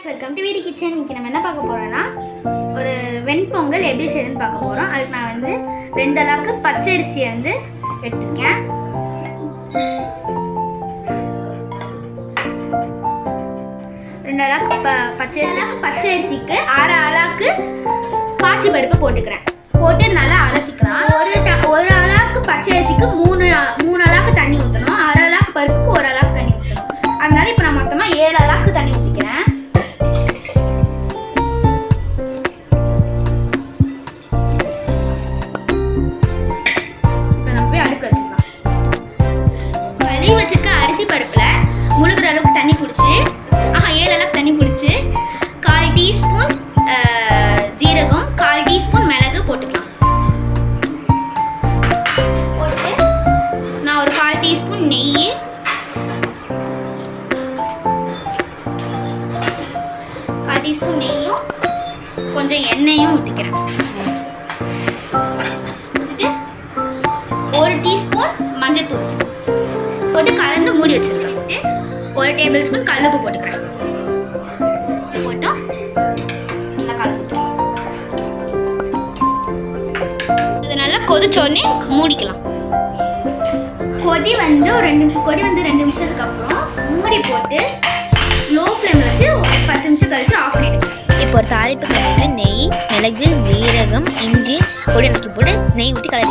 Welcome to வீடி kitchen. இன்னைக்கு நம்ம என்ன பார்க்க போறோம்னா ஒரு வெண்பொங்கல் எப்படி செய்யணும்னு பார்க்க போறோம். அதுக்கு நான் வந்து 2 அளவுக்கு பச்சை அரிசியை வந்து எடுத்துருக்கேன். பச்சை அரிசிக்கு 1/2 அளவுக்கு பாசி பருப்பு போட்டுக்கிறேன். போட்டு நல்லா அலசிக்கலாம். ஒரு அளவுக்கு பச்சை அரிசிக்கு 3 அளவுக்கு தண்ணி ஊற்றணும். 1/2 அளவுக்கு பருப்புக்கு 1 அளவுக்கு தண்ணி ஊற்றணும். அதனால இப்போ நான் மொத்தமாக 7 அளவுக்கு தண்ணி ஊற்றிக்கிறேன். வச்சிருக்க அரிசி பருப்புல முழுகிற அளவுக்கு தண்ணி பிடிச்சி 7 அளவுக்கு தண்ணி பிடிச்சி 1/4 டீஸ்பூன் ஜீரகம் 1/4 டீஸ்பூன் மிளகு போட்டுக்கலாம். போட்டு நான் ஒரு 1/4 டீஸ்பூன் நெய், 1/4 டீஸ்பூன் நெய்யும் கொஞ்சம் எண்ணெயும் ஊற்றிக்கிறேன். ஊற்றிட்டு 1 டீஸ்பூன் மஞ்சள்தூள் போட்டு கலந்து மூடி வச்சிருக்கேன். 1 டேபிள் ஸ்பூன் கல்லுப்பு போட்டுக்கிறேன். போட்டோம் நல்லா கலந்துக்கலாம். இது நல்லா கொதிச்சோடனே மூடிக்கலாம். கொதி வந்து 2 நிமிஷத்துக்கு அப்புறம் மூடி போட்டு லோ ஃப்ளேமில் வச்சு 10 நிமிஷம் கழிச்சு ஆஃப் பண்ணிடுங்க. இப்போ ஒரு தாளிப்பு கலரில் நெய், மிளகு, ஜீரகம், இஞ்சி பொடி போட்டு நெய் ஊற்றி கலரி